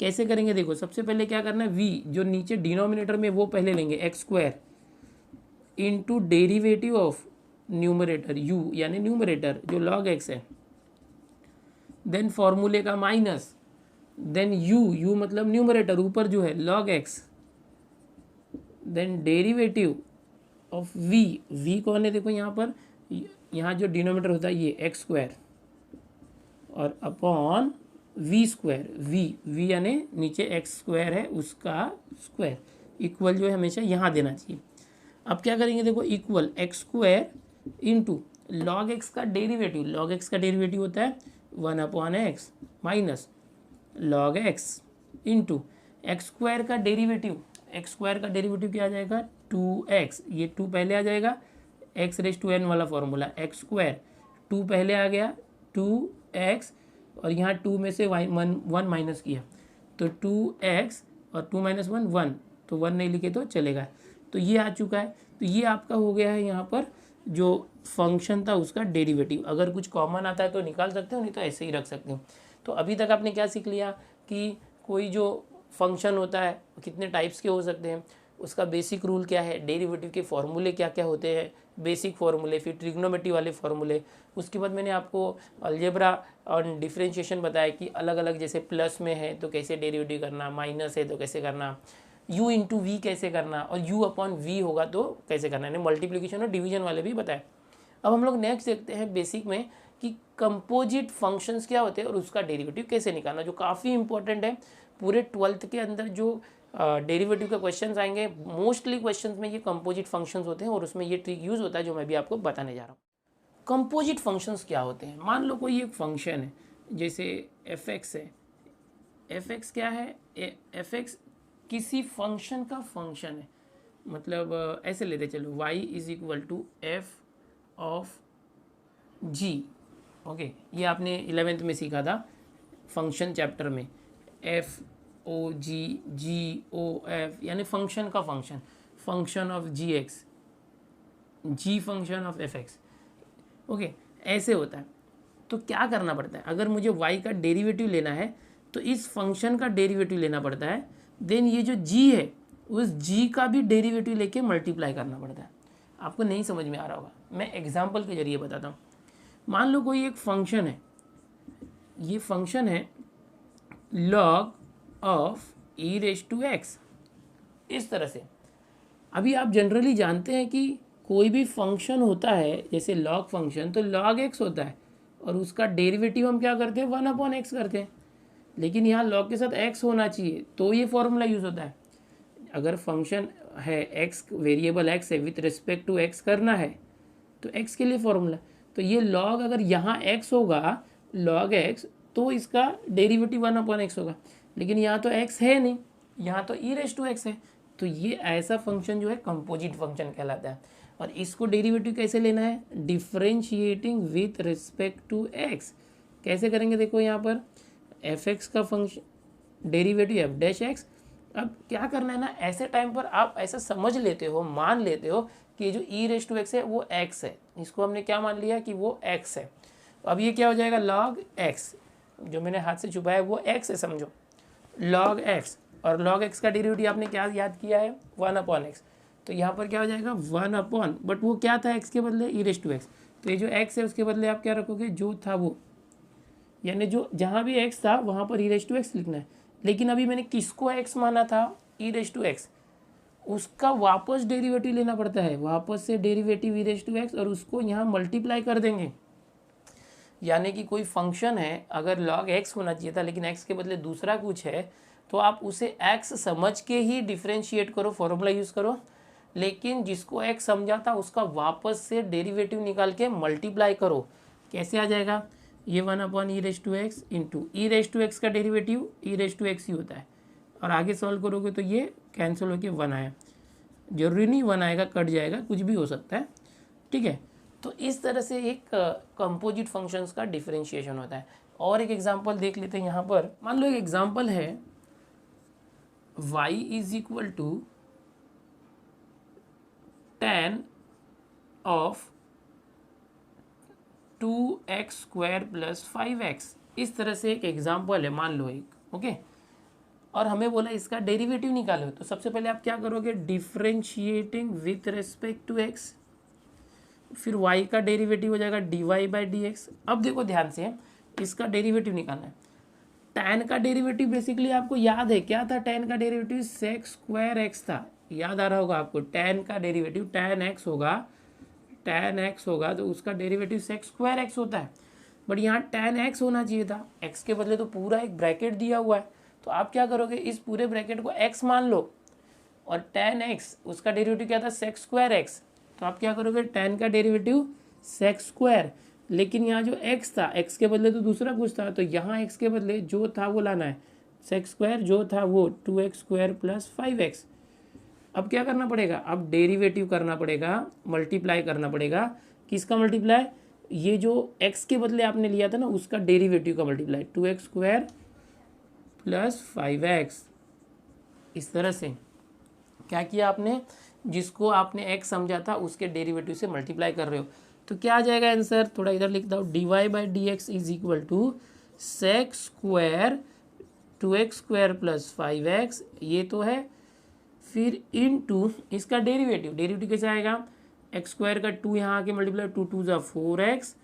कैसे करेंगे देखो, सबसे पहले क्या करना है, v जो नीचे डिनोमिनेटर में वो पहले लेंगे x square into derivative of numerator u, यानी न्यूमरेटर जो लॉग एक्स है, देन फॉर्मूले का माइनस, देन u मतलब न्यूमरेटर ऊपर जो है log x, then derivative of v कौन है देखो यहाँ पर, यहाँ जो डिनोमिनेटर होता है ये एक्स स्क्वायर और अपॉन वी स्क्वायर, v यानी नीचे एक्स स्क्वायर है उसका स्क्वायर, इक्वल जो है हमेशा यहाँ देना चाहिए। अब क्या करेंगे देखो, equal x square into log x का डेरिवेटिव होता है 1 upon x minus log x into x square का डेरिवेटिव क्या आ जाएगा 2x, ये 2 पहले आ जाएगा, x रेज टू n वाला फॉर्मूला, एक्स स्क्वायर 2 पहले आ गया 2x, और यहाँ 2 में से 1 माइनस किया तो 2x और 2 माइनस 1, तो 1 नहीं लिखे तो चलेगा। तो ये आ चुका है, तो ये आपका हो गया है यहाँ पर जो फंक्शन था उसका डेरिवेटिव। अगर कुछ कॉमन आता है तो निकाल सकते हो, नहीं तो ऐसे ही रख सकते हो। तो अभी तक आपने क्या सीख लिया कि कोई जो फंक्शन होता है कितने टाइप्स के हो सकते हैं, उसका बेसिक रूल क्या है, डेरिवेटिव के फॉर्मूले क्या क्या होते हैं, बेसिक फार्मूले, फिर ट्रिग्नोमेट्री वाले फार्मूले, उसके बाद मैंने आपको अलजेब्रा और डिफरेंशिएशन बताया कि अलग अलग, जैसे प्लस में है तो कैसे डेरिवेटिव करना, माइनस है तो कैसे करना, u इंटू वी कैसे करना, और u अपॉन वी होगा तो कैसे करना, यानी मल्टीप्लिकेशन और डिवीजन वाले भी बताए। अब हम लोग नेक्स्ट देखते हैं बेसिक में कि कंपोजिट फंक्शंस क्या होते हैं और उसका डेरिवेटिव कैसे निकालना, जो काफ़ी इंपॉर्टेंट है। पूरे 12th के अंदर जो डेरिवेटिव के क्वेश्चंस आएंगे, मोस्टली क्वेश्चंस में ये कंपोजिट फंक्शंस होते हैं और उसमें ये ट्रिक यूज़ होता है जो मैं भी आपको बताने जा रहा हूँ। कंपोजिट फंक्शंस क्या होते हैं? मान लो कोई एक फंक्शन है, जैसे एफ एक्स है। एफ एक्स क्या है? एफ एक्स किसी फंक्शन का फंक्शन है, मतलब ऐसे लेते चलो, y is equal to f of g. Okay, ये आपने 11th में सीखा था फंक्शन चैप्टर में, f o g, g o f, यानी फंक्शन का function, function of g x, g function of f x. Okay, ऐसे होता है। तो क्या करना पड़ता है, अगर मुझे y का डेरिवेटिव लेना है तो इस फंक्शन का डेरिवेटिव लेना पड़ता है, देन ये जो g है उस g का भी डेरिवेटिव लेके मल्टीप्लाई करना पड़ता है। आपको नहीं समझ में आ रहा होगा, मैं एग्जांपल के जरिए बताता हूँ। मान लो कोई एक फंक्शन है, ये फंक्शन है log of e raise to x, इस तरह से। अभी आप जनरली जानते हैं कि कोई भी फंक्शन होता है जैसे लॉग फंक्शन, तो log x होता है और उसका डेरिवेटिव हम क्या करते हैं, 1/x करते हैं। लेकिन यहाँ log के साथ x होना चाहिए तो ये फॉर्मूला यूज़ होता है। अगर फंक्शन है x, वेरिएबल x है, विथ रिस्पेक्ट टू x करना है तो x के लिए फॉर्मूला, तो ये log अगर यहाँ x होगा, log x, तो इसका डेरिवेटिव 1/x होगा। लेकिन यहाँ तो x है नहीं, यहाँ तो e रेज टू एक्स है, तो ये ऐसा फंक्शन जो है कंपोजिट फंक्शन कहलाता है। और इसको डेरिवेटिव कैसे लेना है, differentiating with respect to x। कैसे करेंगे, देखो यहाँ पर एफ एक्स का function derivative f dash x. अब क्या करना है ना, ऐसे टाइम पर आप ऐसा समझ लेते हो, मान लेते हो कि ये जो e रेज टू एक्स है वो x है, इसको हमने क्या मान लिया कि वो x है। अब ये क्या हो जाएगा, log x, जो मैंने हाथ से छुपाया वो x है, समझो log x, और log x का डेरिवेटिव आपने क्या याद किया है, 1/x। तो यहाँ पर क्या हो जाएगा 1/, बट वो क्या था x के बदले, e रेज टू एक्स, तो ये जो x है उसके बदले आप क्या रखोगे, जो था वो, यानी जो जहाँ भी x था वहाँ पर e रेज टू एक्स लिखना है। लेकिन अभी मैंने किसको x माना था, e रेज टू एक्स, उसका वापस डेरिवेटिव लेना पड़ता है, वापस से derivative e raise to x, और उसको यहाँ मल्टीप्लाई कर देंगे। यानी कि कोई फंक्शन है, अगर log x होना चाहिए था लेकिन x के बदले दूसरा कुछ है, तो आप उसे x समझ के ही डिफ्रेंशिएट करो, फॉर्मूला यूज़ करो। लेकिन जिसको x समझा था उसका वापस से डेरिवेटिव निकाल के मल्टीप्लाई करो। कैसे आ जाएगा, ये 1/e raise to x into E raise to x का derivative e raise to X ही होता है, और आगे सॉल्व करोगे तो ये कैंसिल होके 1 आया। जरूरी नहीं 1 आएगा, कट जाएगा, कुछ भी हो सकता है, ठीक है। तो इस तरह से एक कंपोजिट फंक्शंस का डिफरेंशिएशन होता है। और एक एग्जांपल देख लेते हैं यहाँ पर। मान लो एक एग्जांपल है, y is equal to tan of 2x² plus 5x, इस तरह से एक एग्जांपल है, मान लो एक, ओके। और हमें बोला इसका डेरिवेटिव निकालो, तो सबसे पहले आप क्या करोगे, differentiating with respect to x, फिर y का डेरिवेटिव हो जाएगा dy/dx। अब देखो ध्यान से, इसका डेरिवेटिव निकालना है। tan का डेरिवेटिव बेसिकली आपको याद है क्या था, tan का डेरिवेटिव sec² था, याद आ रहा होगा आपको। tan का डेरिवेटिव tan x होगा तो उसका डेरिवेटिव sec² होता है, बट यहाँ tan x होना चाहिए था, x के बदले तो पूरा एक ब्रैकेट दिया हुआ है। तो आप क्या करोगे, इस पूरे ब्रैकेट को x मान लो, और tan x उसका डेरिवेटिव क्या था, sec²x, तो आप क्या करोगे, tan का डेरिवेटिव sec², लेकिन यहाँ जो x था, x के बदले तो दूसरा कुछ था, तो यहाँ x के बदले जो था वो लाना है, sec², जो था वो 2x² प्लस 5x। अब क्या करना पड़ेगा, अब डेरिवेटिव करना पड़ेगा, मल्टीप्लाई करना पड़ेगा। किसका मल्टीप्लाई, ये जो x के बदले आपने लिया था ना उसका डेरिवेटिव का मल्टीप्लाई, 2x² प्लस 5x। इस तरह से क्या किया आपने, जिसको आपने x समझा था उसके डेरिवेटिव से मल्टीप्लाई कर रहे हो। तो क्या आ जाएगा आंसर, थोड़ा इधर लिखता हूँ, dy/dx is equal to sec² 2x² plus 5x, ये तो है, फिर इनटू इसका डेरिवेटिव कैसे आएगा, एक्स स्क्वायर का 2 यहाँ आके मल्टीप्लाई, 2 2 ज़ा 4x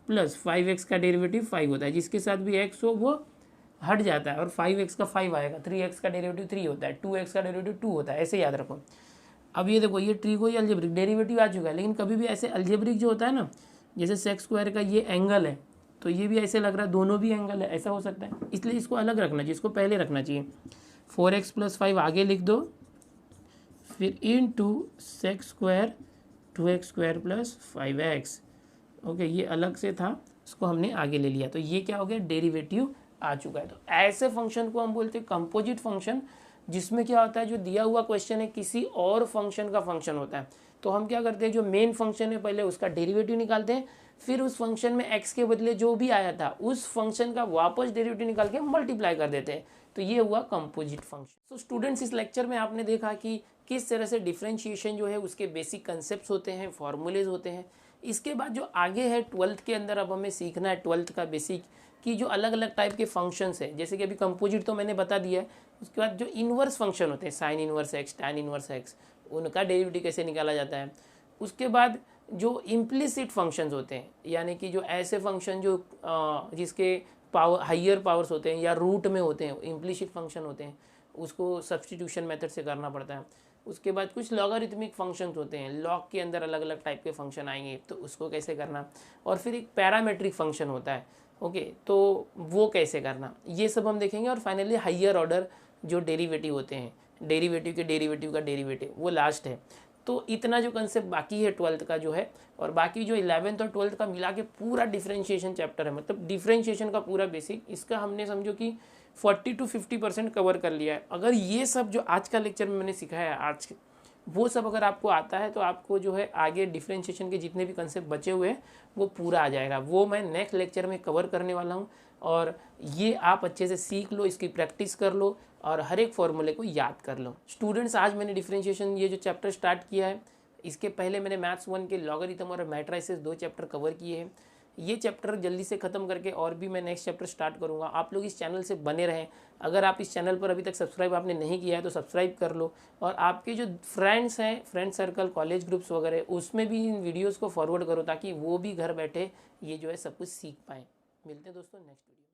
प्लस 5x का डेरिवेटिव 5 होता है, जिसके साथ भी x हो वो हट जाता है और 5x का 5 आएगा, 3x का डेरिवेटिव 3 होता है, 2x का डेरिवेटिव 2 होता है, ऐसे याद रखो। अब ये देखो, ये ट्री को ये अलजेब्रिक डेरिवेटिव आ चुका है, लेकिन कभी भी ऐसे अलजेब्रिक जो होता है ना, जैसे सेक्स स्क्वायर का ये एंगल है तो ये भी ऐसे लग रहा है दोनों भी एंगल है, ऐसा हो सकता है, इसलिए इसको अलग रखना चाहिए, इसको पहले रखना चाहिए। 4x प्लस 5 आगे लिख दो, फिर into six square 2x square plus 5x। Okay, ये अलग से था, इसको हमने आगे ले लिया, तो ये क्या हो गया, डेरिवेटिव आ चुका है। तो ऐसे फंक्शन को हम बोलते हैं कंपोजिट फंक्शन, जिसमें क्या होता है, जो दिया हुआ क्वेश्चन है किसी और फंक्शन का फंक्शन होता है, तो हम क्या करते हैं, जो मेन फंक्शन है पहले उसका डेरिवेटिव निकालते हैं, फिर उस फंक्शन में x के बदले जो भी आया था उस फंक्शन का वापस डेरिवेटिव निकाल के मल्टीप्लाई कर देते हैं, तो ये हुआ कंपोजिट फंक्शन। तो स्टूडेंट्स, इस लेक्चर में आपने देखा कि किस तरह से डिफरेंशिएशन जो है उसके बेसिक कंसेप्ट होते हैं, फॉर्मूलेज होते हैं। इसके बाद जो आगे है 12th के अंदर, अब हमें सीखना है 12th का बेसिक, कि जो अलग अलग टाइप के फंक्शंस है, जैसे कि अभी कंपोजिट तो मैंने बता दिया है, उसके बाद जो इन्वर्स फंक्शन होते हैं, sign inverse x, tan inverse x, उनका डेरिवेटिव कैसे निकाला जाता है। उसके बाद जो इम्प्लिसिट फंक्शंस होते हैं, यानी कि जो ऐसे फंक्शन जो जिसके पावर हाइयर पावर्स होते हैं या रूट में होते हैं, इम्प्लिसिट फंक्शन होते हैं, उसको सब्स्टिट्यूशन मेथड से करना पड़ता है। उसके बाद कुछ लॉगरिथमिक फंक्शंस होते हैं, लॉग के अंदर अलग अलग टाइप के फंक्शन आएंगे, तो उसको कैसे करना। और फिर एक पैरामेट्रिक फंक्शन होता है, ओके, तो वो कैसे करना, ये सब हम देखेंगे। और फाइनली हाइयर ऑर्डर जो डेरिवेटिव होते हैं, डेरिवेटिव के डेरिवेटिव का डेरिवेटिव, वो लास्ट है। तो इतना जो कंसेप्ट बाकी है 12th का जो है, और बाकी जो 11th और 12th का मिला के पूरा डिफरेंशिएशन चैप्टर है, मतलब डिफरेंशिएशन का पूरा बेसिक, इसका हमने समझो कि 40 to 50% कवर कर लिया है। अगर ये सब जो आज का लेक्चर में मैंने सिखाया है आज, वो सब अगर आपको आता है तो आपको जो है आगे डिफरेंशिएशन के जितने भी कंसेप्ट बचे हुए हैं वो पूरा आ जाएगा। वो मैं नेक्स्ट लेक्चर में कवर करने वाला हूँ, और ये आप अच्छे से सीख लो, इसकी प्रैक्टिस कर लो और हर एक फॉर्मूले को याद कर लो। स्टूडेंट्स, आज मैंने डिफरेंशिएशन ये जो चैप्टर स्टार्ट किया है, इसके पहले मैंने मैथ्स 1 के लॉगरिथम और मैट्रिसेस 2 चैप्टर कवर किए हैं। ये चैप्टर जल्दी से ख़त्म करके और भी मैं नेक्स्ट चैप्टर स्टार्ट करूँगा। आप लोग इस चैनल से बने रहें। अगर आप इस चैनल पर अभी तक सब्सक्राइब आपने नहीं किया है तो सब्सक्राइब कर लो, और आपके जो फ्रेंड्स हैं, फ्रेंड सर्कल, कॉलेज ग्रुप्स वगैरह, उसमें भी इन वीडियोज़ को फॉरवर्ड करो, ताकि वो भी घर बैठे ये जो है सब कुछ सीख पाएँ। मिलते हैं दोस्तों नेक्स्ट वीडियो।